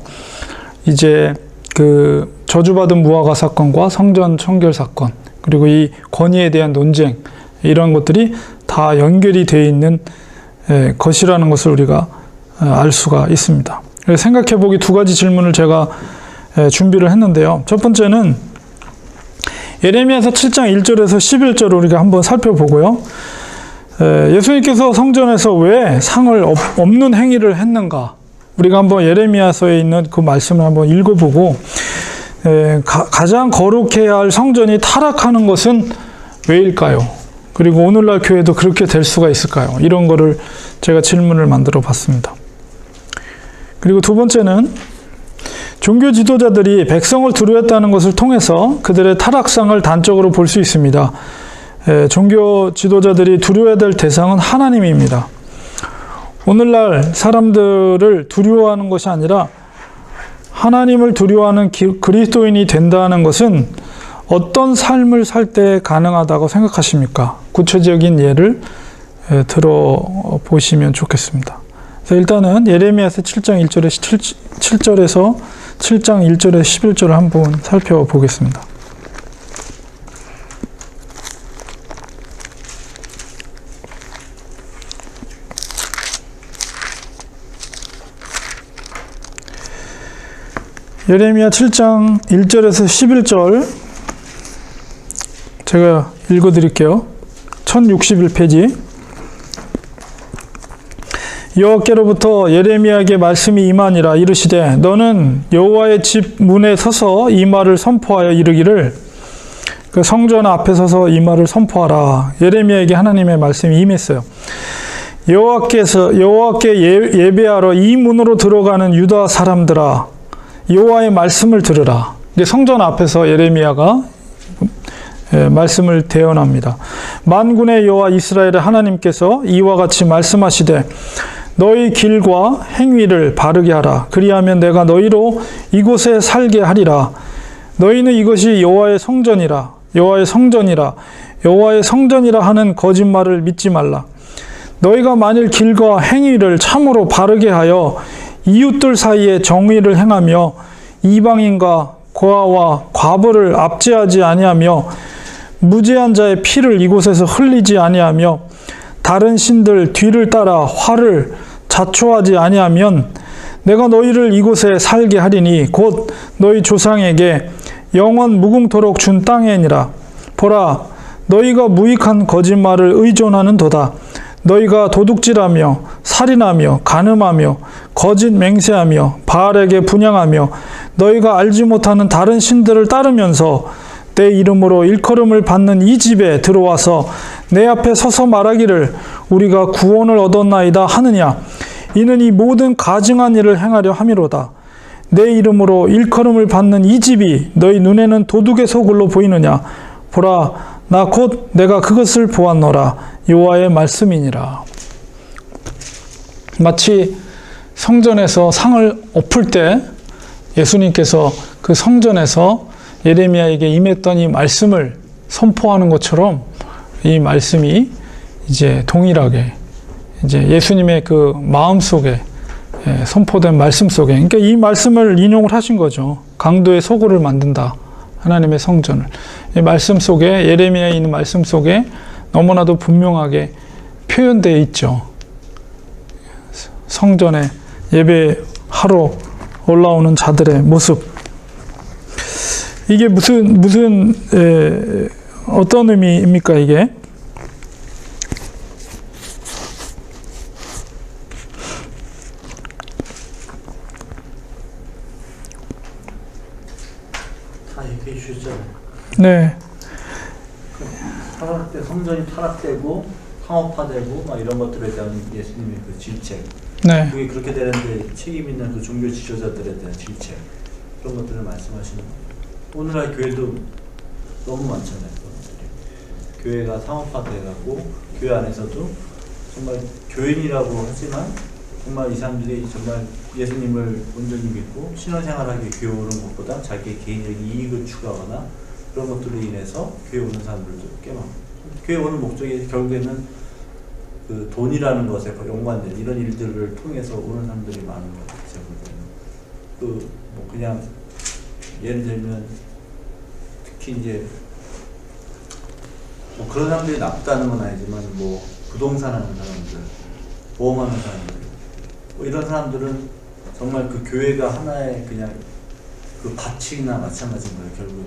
이제 그 저주받은 무화과 사건과 성전 청결 사건, 그리고 이 권위에 대한 논쟁, 이런 것들이 다 연결이 되어 있는 것이라는 것을 우리가 알 수가 있습니다. 생각해 보기 두 가지 질문을 제가 준비를 했는데요. 첫 번째는 예레미야서 7장 1절에서 11절을 우리가 한번 살펴보고요. 예수님께서 성전에서 왜 상을 없는 행위를 했는가? 우리가 한번 예레미야서에 있는 그 말씀을 한번 읽어보고 가장 거룩해야 할 성전이 타락하는 것은 왜일까요? 그리고 오늘날 교회도 그렇게 될 수가 있을까요? 이런 거를 제가 질문을 만들어 봤습니다. 그리고 두 번째는 종교 지도자들이 백성을 두려워했다는 것을 통해서 그들의 타락상을 단적으로 볼 수 있습니다. 종교 지도자들이 두려워해야 될 대상은 하나님입니다. 오늘날 사람들을 두려워하는 것이 아니라 하나님을 두려워하는 그리스도인이 된다는 것은 어떤 삶을 살 때 가능하다고 생각하십니까? 구체적인 예를 들어보시면 좋겠습니다. 그래서 일단은 예레미야서 7장 7절에서 7장 1절에서 11절을 한번 살펴보겠습니다. 예레미야 7장 1절에서 11절 제가 읽어드릴게요. 1061페이지. 여호와께로부터 예레미야에게 말씀이 임하니라. 이르시되 너는 여호와의 집 문에 서서 이 말을 선포하여 이르기를, 그 성전 앞에 서서 이 말을 선포하라. 예레미야에게 하나님의 말씀이 임했어요. 여호와께 예배하러 이 문으로 들어가는 유다 사람들아, 여호와의 말씀을 들으라. 이게 성전 앞에서 예레미야가 말씀을 대언합니다. 만군의 여호와 이스라엘의 하나님께서 이와 같이 말씀하시되 너희 길과 행위를 바르게 하라. 그리하면 내가 너희로 이곳에 살게 하리라. 너희는 이것이 여호와의 성전이라, 여호와의 성전이라, 여호와의 성전이라 하는 거짓말을 믿지 말라. 너희가 만일 길과 행위를 참으로 바르게 하여 이웃들 사이에 정의를 행하며 이방인과 고아와 과부를 압제하지 아니하며 무죄한 자의 피를 이곳에서 흘리지 아니하며 다른 신들 뒤를 따라 화를 자초하지 아니하면 내가 너희를 이곳에 살게 하리니 곧 너희 조상에게 영원 무궁토록 준 땅이니라. 보라, 너희가 무익한 거짓말을 의존하는도다. 너희가 도둑질하며 살인하며 간음하며 거짓 맹세하며 바알에게 분향하며 너희가 알지 못하는 다른 신들을 따르면서 내 이름으로 일컬음을 받는 이 집에 들어와서 내 앞에 서서 말하기를 우리가 구원을 얻었나이다 하느냐. 이는 이 모든 가증한 일을 행하려 함이로다. 내 이름으로 일컬음을 받는 이 집이 너희 눈에는 도둑의 소굴로 보이느냐. 보라, 나 곧 내가 그것을 보았노라. 여호와의 말씀이니라. 마치 성전에서 상을 엎을 때 예수님께서 그 성전에서 예레미야에게 임했던 이 말씀을 선포하는 것처럼 이 말씀이 이제 동일하게 이제 예수님의 그 마음 속에 선포된 말씀 속에, 그러니까 이 말씀을 인용을 하신 거죠. 강도의 소굴을 만든다. 하나님의 성전을. 이 말씀 속에, 예레미야에 있는 말씀 속에 너무나도 분명하게 표현되어 있죠. 성전에 예배하러 올라오는 자들의 모습. 이게 어떤 의미입니까, 이게? 다 얘기해 주셨잖아요. 네. 성전이 타락되고 상업화되고 막 이런 것들에 대한 예수님의 그 질책. 네. 그게 그렇게 되는데 책임 있는 그 종교 지도자들에 대한 질책. 그런 것들을 말씀하시는 거예요. 오늘날 교회도 너무 많잖아요. 교회가 상업화돼가고 교회 안에서도 정말 교인이라고 하지만 정말 이 사람들이 정말 예수님을 온전히 믿고 신앙생활하기 교회 오는 것보다 자기의 개인적인 이익을 추구하거나 그런 것들로 인해서 교회 오는 사람들도 꽤 많고, 교회 오는 목적이 결국에는 그 돈이라는 것에 연관된 이런 일들을 통해서 오는 사람들이 많은 것 같아요. 그 뭐 그냥 예를 들면 특히 이제 뭐 그런 사람들이 나쁘다는 건 아니지만 뭐 부동산 하는 사람들, 보험하는 사람들, 뭐 이런 사람들은 정말 그 교회가 하나의 그냥 그 밭이나 마찬가지인 거예요. 결국은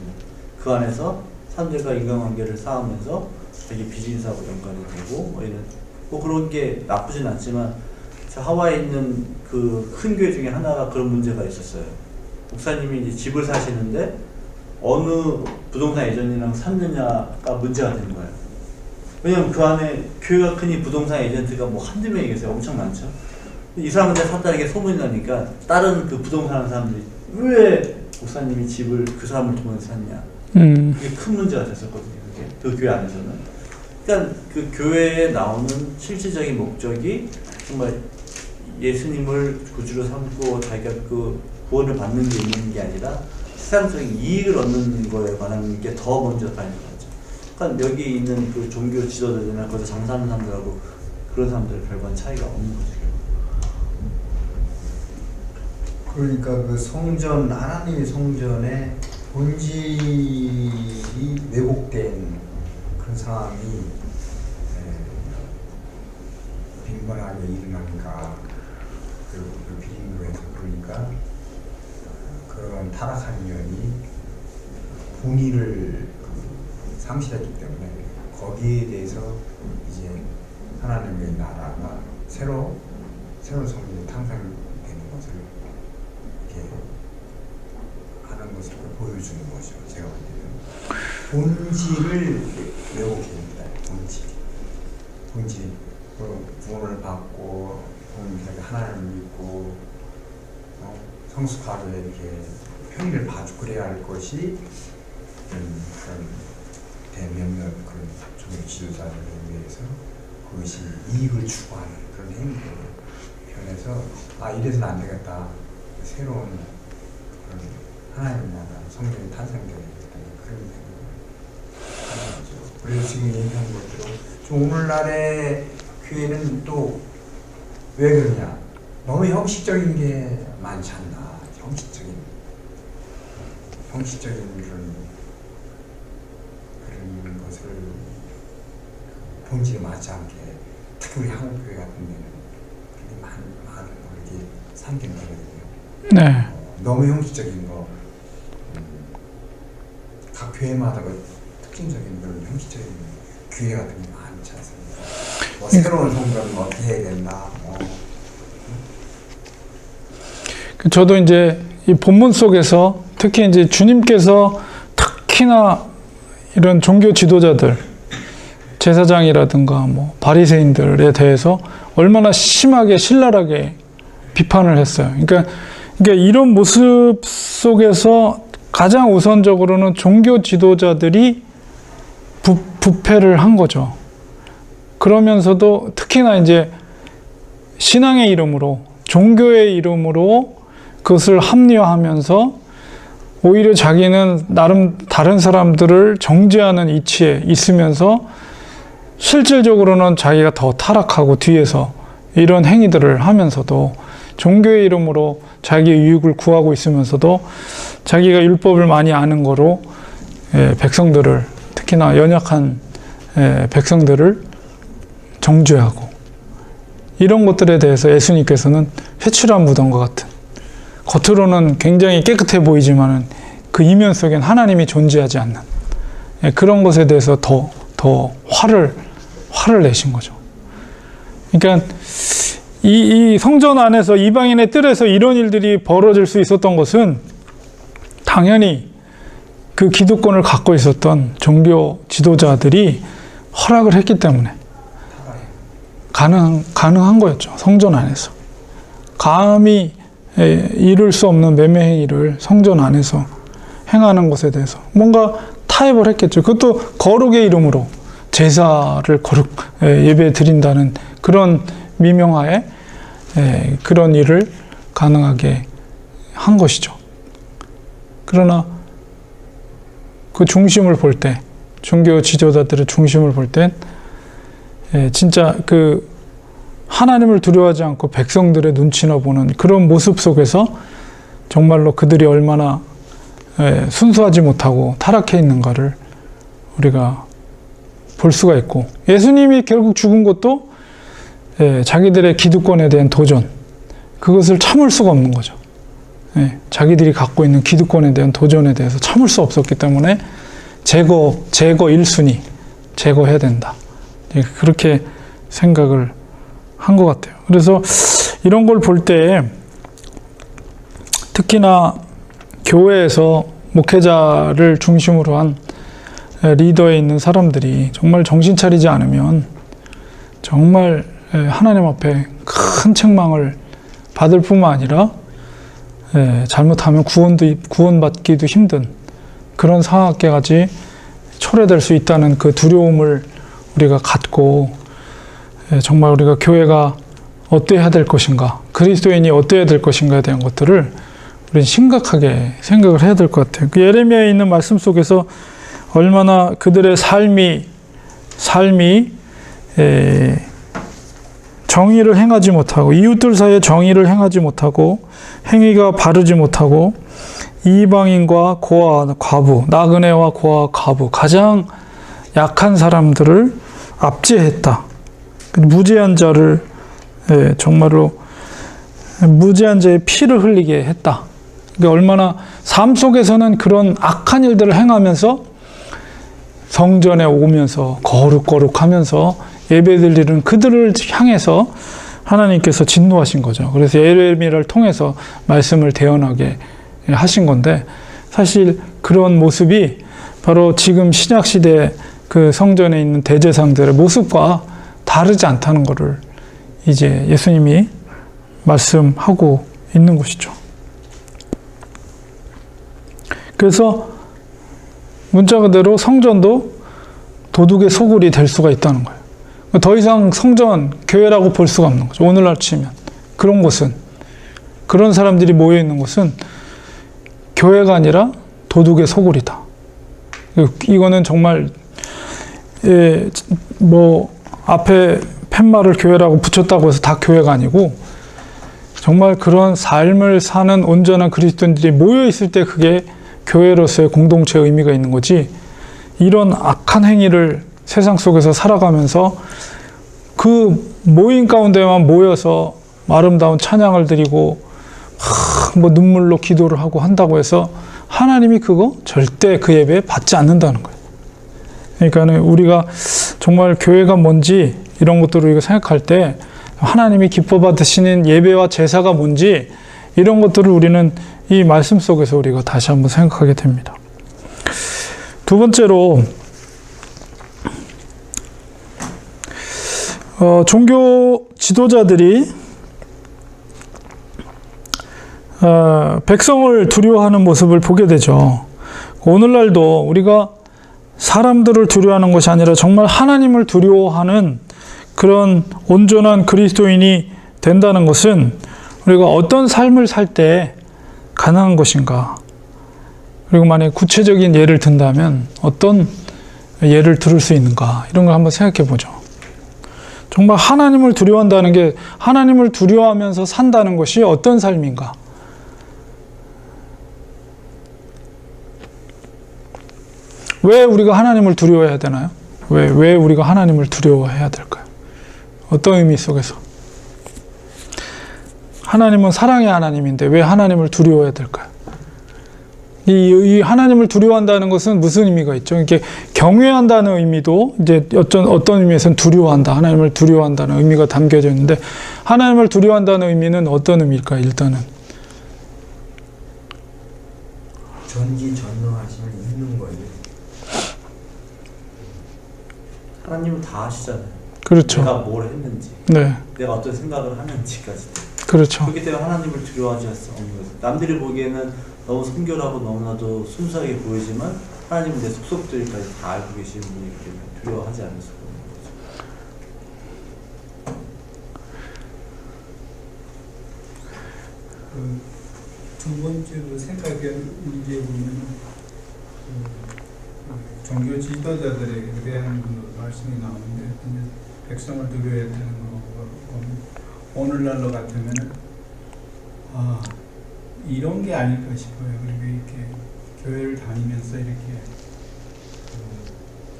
그 안에서 사람들과 인간관계를 쌓으면서 자기 비즈니스하고 연관이 되고 뭐 이런 뭐 그런 게 나쁘진 않지만 하와이에 있는 그 큰 교회 중에 하나가 그런 문제가 있었어요. 목사님이 이제 집을 사시는데 어느 부동산 에이전트랑 샀느냐가 문제가 되는 거예요. 왜냐면 그 안에 교회가 크니 부동산 에이전트가 뭐 한두 명이 계세요. 엄청 많죠. 이 사람한테 샀다는 게 소문이 나니까 다른 그 부동산 하는 사람들이 왜 목사님이 집을 그 사람을 통해서 샀냐. 그게 큰 문제가 됐었거든요. 그게 그 교회 안에서는. 그러니까 그 교회에 나오는 실질적인 목적이 정말 예수님을 구주로 삼고 자기가 그 구원을 받는 게 있는 게 아니라 세상적인 이익을 얻는 거에 관한 게 더 먼저 가는 거죠. 그러니까 여기 있는 그 종교 지도자들이나 거기서 장사하는 사람들하고 그런 사람들 별반 차이가 없는 거죠. 그러니까 그 성전, 하나님의 성전의 본질이 왜곡된 그런 상황이 빈번하게 일어나니까 그 비린교에서 그러니까 그런 타락한 년이 본의를 상실했기 때문에 거기에 대해서 이제 하나님의 나라가 새로운 성전이 탄생되는 것을 이렇게 하는 것을 보여주는 거죠. 제가 볼 때는 본질을 왜곡합니다. 본질 구원을 받고 하나님을 믿고 성숙하게 이렇게 편의를 봐주고 그래야 할 것이 그런 대몇몇 그런 종교 지도자들에 의해서 그것이 이익을 추구하는 그런 행위를 편해서 이래서는 안 되겠다. 새로운 그런 하나님의 나라 성전이 탄생되는 그런 생각을 하는 거죠. 그래서 지금 얘기한 것대로 좀 오늘날의 교회는 또 왜 그러냐? 너무 형식적인 게 많지 않나? 형식적인 그런 것을 본질에 맞지 않게, 특히 우리 한국교회 같은 데는 그렇게 많은 걸 이렇게 상견되거든요. 네. 너무 형식적인 거, 각 교회마다 그 특징적인 그런 형식적인 규례 같은 게 많지 않습니까? 뭐 새로운 성전은 어떻게 해야 된다. 저도 이제 이 본문 속에서 특히 이제 주님께서 특히나 이런 종교 지도자들, 제사장이라든가 뭐 바리새인들에 대해서 얼마나 심하게 신랄하게 비판을 했어요. 그러니까 이런 모습 속에서 가장 우선적으로는 종교 지도자들이 부패를 한 거죠. 그러면서도 특히나 이제 신앙의 이름으로, 종교의 이름으로 그것을 합리화하면서 오히려 자기는 나름 다른 사람들을 정죄하는 이치에 있으면서 실질적으로는 자기가 더 타락하고 뒤에서 이런 행위들을 하면서도 종교의 이름으로 자기의 유익을 구하고 있으면서도 자기가 율법을 많이 아는 거로 백성들을, 특히나 연약한 백성들을 정죄하고, 이런 것들에 대해서 예수님께서는 회칠한 무덤과 같은, 겉으로는 굉장히 깨끗해 보이지만은 그 이면 속엔 하나님이 존재하지 않는 그런 것에 대해서 더 화를 내신 거죠. 그러니까 이 성전 안에서 이방인의 뜰에서 이런 일들이 벌어질 수 있었던 것은 당연히 그 기득권을 갖고 있었던 종교 지도자들이 허락을 했기 때문에 가능한 거였죠. 성전 안에서. 감히 이룰 수 없는 매매 행위를 성전 안에서 행하는 것에 대해서 뭔가 타협을 했겠죠. 그것도 거룩의 이름으로 제사를 예배 드린다는 그런 미명하에 그런 일을 가능하게 한 것이죠. 그러나 그 중심을 볼 때, 종교 지도자들의 중심을 볼 땐 진짜 그 하나님을 두려워하지 않고 백성들의 눈치나 보는 그런 모습 속에서 정말로 그들이 얼마나 순수하지 못하고 타락해 있는가를 우리가 볼 수가 있고, 예수님이 결국 죽은 것도 자기들의 기득권에 대한 도전, 그것을 참을 수가 없는 거죠. 자기들이 갖고 있는 기득권에 대한 도전에 대해서 참을 수 없었기 때문에 제거 1순위 제거해야 된다, 그렇게 생각을 한 것 같아요. 그래서 이런 걸 볼 때 특히나 교회에서 목회자를 중심으로 한 리더에 있는 사람들이 정말 정신 차리지 않으면 정말 하나님 앞에 큰 책망을 받을 뿐만 아니라 잘못하면 구원받기도 힘든 그런 상황까지 초래될 수 있다는 그 두려움을 우리가 갖고, 정말 우리가 교회가 어때야 될 것인가, 그리스도인이 어때야 될 것인가에 대한 것들을 우리는 심각하게 생각을 해야 될 것 같아요. 그 예레미야에 있는 말씀 속에서 얼마나 그들의 삶이 정의를 행하지 못하고, 이웃들 사이에 정의를 행하지 못하고, 행위가 바르지 못하고, 이방인과 고아 과부, 나그네와 고아 과부, 가장 약한 사람들을 압제했다. 무죄한 자를 정말로 무죄한 자의 피를 흘리게 했다. 그러니까 얼마나 삶 속에서는 그런 악한 일들을 행하면서 성전에 오면서 거룩하면서 예배 드리는 그들을 향해서 하나님께서 진노하신 거죠. 그래서 예레미야를 통해서 말씀을 대언하게 하신 건데, 사실 그런 모습이 바로 지금 신약 시대 그 성전에 있는 대제사장들의 모습과 다르지 않다는 것을 이제 예수님이 말씀하고 있는 것이죠. 그래서 문자 그대로 성전도 도둑의 소굴이 될 수가 있다는 거예요. 더 이상 성전, 교회라고 볼 수가 없는 거죠. 오늘날 치면. 그런 곳은, 그런 사람들이 모여 있는 곳은 교회가 아니라 도둑의 소굴이다. 이거는 정말 앞에 팻말을 교회라고 붙였다고 해서 다 교회가 아니고, 정말 그런 삶을 사는 온전한 그리스도인들이 모여 있을 때 그게 교회로서의 공동체의 의미가 있는 거지, 이런 악한 행위를 세상 속에서 살아가면서 그 모임 가운데만 모여서 아름다운 찬양을 드리고 뭐 눈물로 기도를 하고 한다고 해서 하나님이 그거 절대 그 예배에 받지 않는다는 거예요. 그러니까 우리가 정말 교회가 뭔지 이런 것들을 우리가 생각할 때 하나님이 기뻐 받으시는 예배와 제사가 뭔지 이런 것들을 우리는 이 말씀 속에서 우리가 다시 한번 생각하게 됩니다. 두 번째로 종교 지도자들이 백성을 두려워하는 모습을 보게 되죠. 오늘날도 우리가 사람들을 두려워하는 것이 아니라 정말 하나님을 두려워하는 그런 온전한 그리스도인이 된다는 것은 우리가 어떤 삶을 살 때 가능한 것인가, 그리고 만약에 구체적인 예를 든다면 어떤 예를 들을 수 있는가, 이런 걸 한번 생각해 보죠. 정말 하나님을 두려워한다는 게, 하나님을 두려워하면서 산다는 것이 어떤 삶인가. 왜 우리가 하나님을 두려워해야 되나요? 왜 우리가 하나님을 두려워해야 될까요? 어떤 의미 속에서? 하나님은 사랑의 하나님인데 왜 하나님을 두려워해야 될까요? 이 하나님을 두려워한다는 것은 무슨 의미가 있죠? 이렇게 경외한다는 의미도 이제 어떤 의미에서는 두려워한다, 하나님을 두려워한다는 의미가 담겨져 있는데, 하나님을 두려워한다는 의미는 어떤 의미일까요? 일단은 전지전능하심을 믿는 거예요. 하나님은 다 아시잖아요. 그렇죠. 내가 뭘 했는지, 네, 내가 어떤 생각을 하는지까지. 그렇죠. 그렇기 때문에 하나님을 두려워하지 않는 거죠. 남들이 보기에는 너무 순결하고 너무나도 순수하게 보이지만 하나님은 내 속속들까지 다 알고 계시는 분이기 때문에 두려워하지 않을 수가 없는 거죠. 두 번째로 생각해 문제 보면 종교 지도자들에게 대한 말씀이 나오는데, 백성을 두려워해야 되는 거 보면 오늘날로 같으면 이런 게 아닐까 싶어요. 그리고 이렇게 교회를 다니면서 이렇게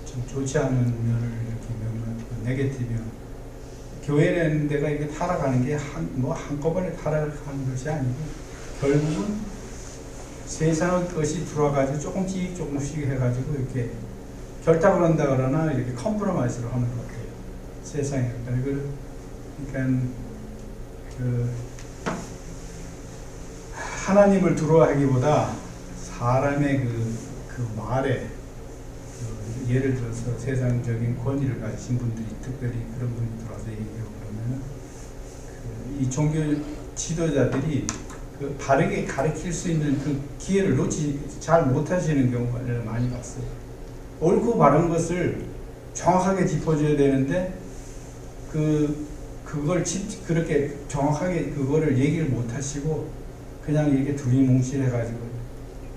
좀 좋지 않은 면을 이렇게 보면 네게티브, 교회라는 데가 이게 타락하는 게 한꺼번에 타락하는 것이 아니고 결국은 세상의 것이 들어와가지고 조금씩 해가지고 이렇게 결탁을 한다 그러나 이렇게 컴프로마이즈를 하는 것 같아요. 세상에. 그러니까 하나님을 두려워하기보다 사람의 그 말에, 예를 들어서 세상적인 권위를 가지신 분들이, 특별히 그런 분이 들어와서 얘기하고 그러면 이 종교 지도자들이 바르게 가르칠 수 있는 그 기회를 잘 못하시는 경우를 많이 봤어요. 옳고 바른 것을 정확하게 짚어줘야 되는데 그걸 그렇게 정확하게 그거를 얘기를 못하시고 그냥 이렇게 두리뭉실해가지고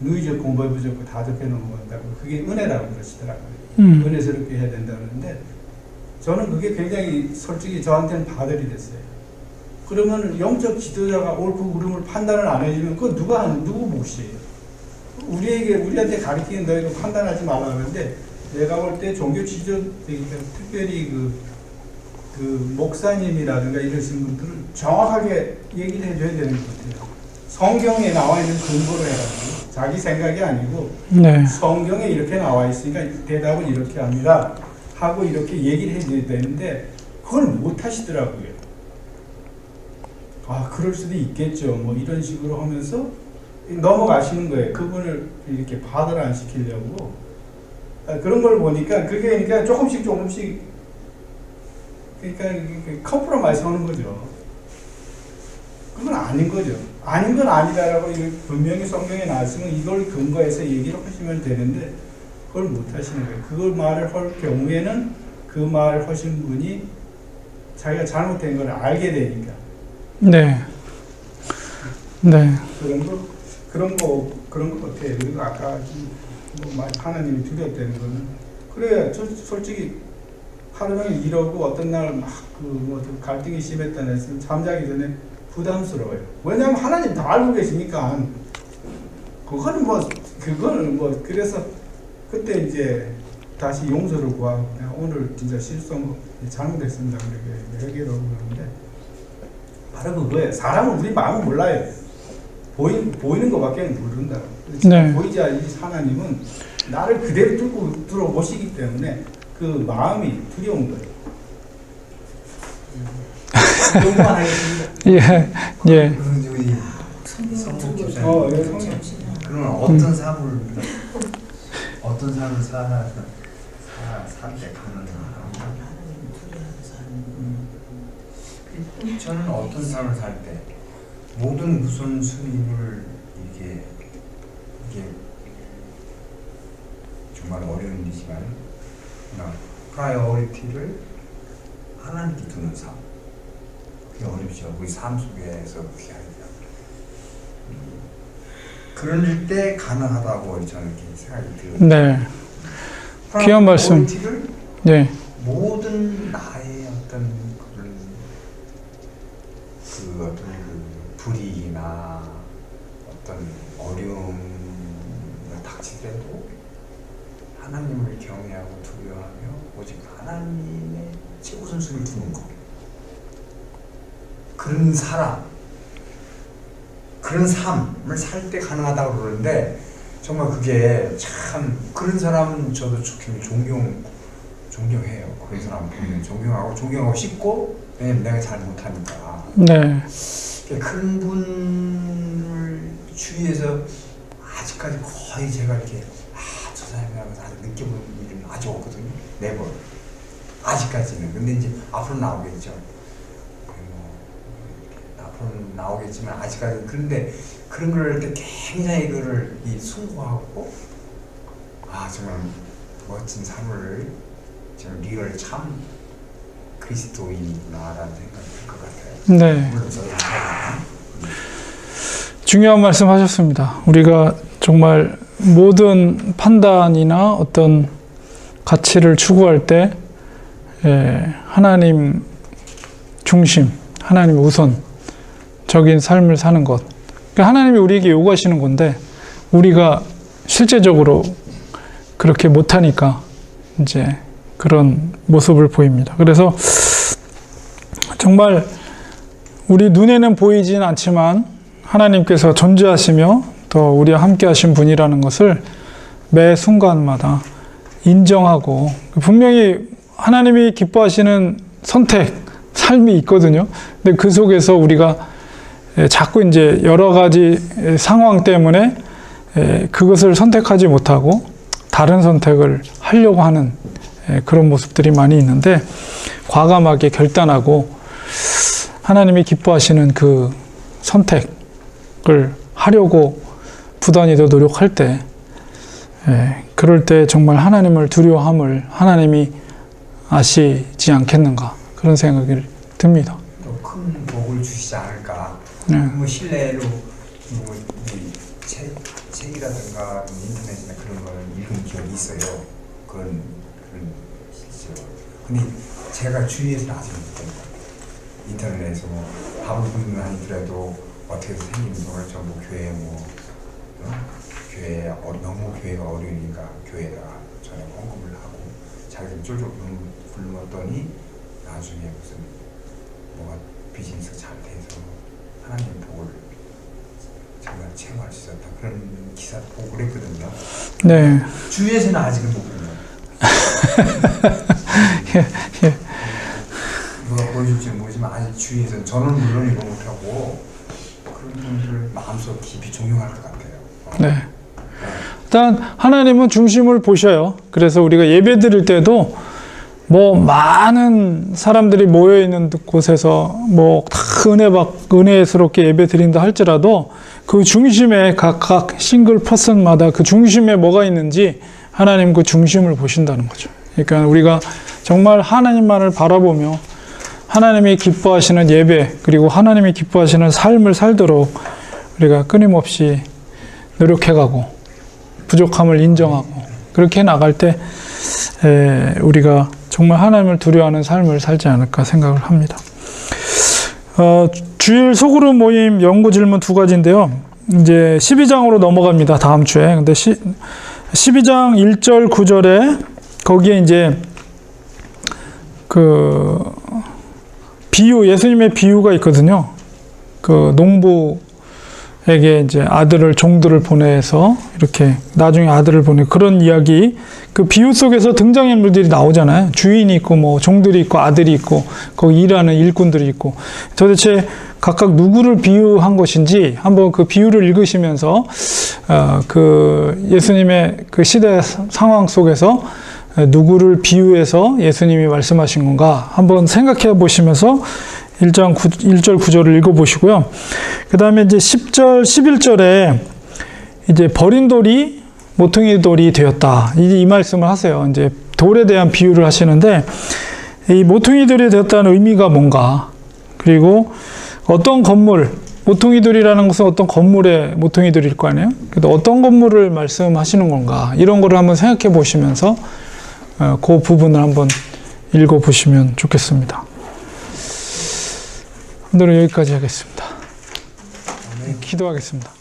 누이적 공부해 부족고 다 접해 넘어간다고, 그게 은혜라고 그러시더라고요. 은혜스럽게 해야 된다 그러는데, 저는 그게 굉장히 솔직히 저한테는 바들이 됐어요. 그러면 영적 지도자가 옳고 그름을 판단을 안 해주면 그거 누구 몫이에요? 우리한테 가르치는 너희가 판단하지 말라 그러는데, 내가 볼 때 종교 지도, 특별히 그 목사님이라든가 이러신 분들은 정확하게 얘기를 해줘야 되는 것 같아요. 성경에 나와 있는 근거로 해가지고, 자기 생각이 아니고, 네. 성경에 이렇게 나와 있으니까 대답은 이렇게 합니다 하고 이렇게 얘기를 해줘야 되는데, 그걸 못 하시더라고요. 그럴 수도 있겠죠. 뭐 이런 식으로 하면서 넘어가시는 거예요. 그분을 이렇게 받을 안 시키려고. 그런 걸 보니까 그게 그러니까 조금씩 그러니까 컴프로마이즈 하는 거죠. 그건 아닌 거죠. 아닌 건 아니다라고 분명히 성경에 나왔으면 이걸 근거해서 얘기를 하시면 되는데 그걸 못 하시는 거예요. 그걸 말을 할 경우에는 그 말을 하신 분이 자기가 잘못된 걸 알게 되니까. 네. 네. 그런 거 같아요. 그리고 아까 하나님이 두렵다는 거는, 그래야 솔직히 하루 종일 이러고 어떤 날 막 갈등이 심했다는 했으면 잠자기 전에 부담스러워요. 왜냐하면 하나님 다 알고 계시니까. 그거는 그거는 뭐 그래서 그때 이제 다시 용서를 구하고 내가 오늘 진짜 실수한 거 잘못했습니다. 그렇게 회개를 하고 그러는데 바로 그거예요. 사람은 우리 마음을 몰라요. 보이는 것밖에 모른다. 네. 보이지 않는 하나님은 나를 그대로 뚫고 들어오시기 때문에 그 마음이 두려운 거예요. 요구만 하겠습니다. 예, 예. 그런 저기 성국 집사님. 예, 성령. 그러면 어떤 삶을 살때 가능한가? 저는 어떤 삶을 살 때 모든 우선순위를 이게 정말 어려운 일이지만 프라이어리티를 하나님께 두는 삶. 그게 어렵죠. 우리 삶 속에서 그렇게 하죠. 그럴 때 가능하다고 저는 이렇게 생각이 들어요. 네. 귀한 말씀. 프라이어리티를 네. 모든 나의 어떤 불이익이나 어떤 어려움을 닥치더라도 하나님을 경외하고 두려워하며 오직 하나님의 최우선순위를 두는 것. 그런 사람, 그런 삶을 살 때 가능하다고 그러는데 정말 그게 참 그런 사람은 저도 존경해요. 그런 사람 보면 존경하고 싶고 왜냐면 내가 잘 못하니까. 네. 그런 분을 주위에서 아직까지 거의 제가 이렇게 저 사람이라고 아주 느껴본 일은 아주 없거든요. 네버. 아직까지는. 근데 이제 앞으로 나오겠죠. 앞으로 나오겠지만 아직까지 그런데 그런 걸 할 때 굉장히 그를 숭고하고 정말 멋진 삶을 정말 리얼 참 그리스도인이구나라는 생각이 들 것 같아요. 네. 물론 저도 중요한 말씀 하셨습니다. 우리가 정말 모든 판단이나 어떤 가치를 추구할 때 하나님 중심, 하나님 우선적인 삶을 사는 것. 그러니까 하나님이 우리에게 요구하시는 건데 우리가 실제적으로 그렇게 못하니까 이제 그런 모습을 보입니다. 그래서 정말 우리 눈에는 보이진 않지만 하나님께서 존재하시며 또 우리와 함께 하신 분이라는 것을 매 순간마다 인정하고 분명히 하나님이 기뻐하시는 선택, 삶이 있거든요. 근데 그 속에서 우리가 자꾸 이제 여러 가지 상황 때문에 그것을 선택하지 못하고 다른 선택을 하려고 하는 그런 모습들이 많이 있는데 과감하게 결단하고 하나님이 기뻐하시는 그 선택을 하려고 부단히 더 노력할 때 그럴 때 정말 하나님을 두려워함을 하나님이 아시지 않겠는가 그런 생각이 듭니다. 또 큰 복을 주시지 않을까. 네. 뭐 실내로 책이라든가 인터넷이나 그런 걸 읽은 기억이 있어요. 그런 실제로. 근데 제가 주위에서는 아직 못해요. 인터넷에서 뭐 밥을 굶는 한이더라도 어떻게 해서 생긴 걸 전부 교회 교회 너무 교회가 어려우니까 교회에다가 전에 헌금을 하고 자기들 쫄쫄 굶었더니 나중에 무슨 뭐가 비즈니스가 잘 돼서 하나님의 복을 정말 체험할 수 있었다 그런 기사 보고 그랬거든요. 네. 주위에서는 아직은 못 보는 누가 보여줄지는 모르지만 아직 주위에서는 저는 물론 이거 못하고 그런 분들을 마음속 깊이 존경할 것 같아요. 네. 일단 하나님은 중심을 보셔요. 그래서 우리가 예배 드릴 때도 뭐 많은 사람들이 모여 있는 곳에서 뭐 다 은혜스럽게 예배 드린다 할지라도 그 중심에 각각 싱글 퍼슨마다 그 중심에 뭐가 있는지 하나님 그 중심을 보신다는 거죠. 그러니까 우리가 정말 하나님만을 바라보며 하나님이 기뻐하시는 예배 그리고 하나님이 기뻐하시는 삶을 살도록 우리가 끊임없이 노력해가고 부족함을 인정하고 그렇게 나갈 때 우리가 정말 하나님을 두려워하는 삶을 살지 않을까 생각을 합니다. 주일 소그룹 모임 연구 질문 2가지인데요. 이제 12장으로 넘어갑니다. 다음 주에. 근데 12장 1절 9절에 거기에 이제 그 비유, 예수님의 비유가 있거든요. 그 농부에게 이제 아들을, 종들을 보내서 이렇게 나중에 아들을 보내, 그런 이야기, 그 비유 속에서 등장인물들이 나오잖아요. 주인이 있고 뭐 종들이 있고 아들이 있고 거기 일하는 일꾼들이 있고, 도대체 각각 누구를 비유한 것인지 한번 그 비유를 읽으시면서 그 예수님의 그 시대 상황 속에서 누구를 비유해서 예수님이 말씀하신 건가 한번 생각해 보시면서 1절 9절을 읽어보시고요. 그 다음에 이제 10절, 11절에 이제 버린 돌이 모퉁이 돌이 되었다. 이 말씀을 하세요. 이제 돌에 대한 비유를 하시는데, 이 모퉁이 돌이 되었다는 의미가 뭔가, 그리고 어떤 건물, 모퉁이 돌이라는 것은 어떤 건물의 모퉁이 돌일 거 아니에요? 그래도 어떤 건물을 말씀하시는 건가, 이런 거를 한번 생각해 보시면서 그 부분을 한번 읽어 보시면 좋겠습니다. 오늘은 여기까지 하겠습니다. 기도하겠습니다.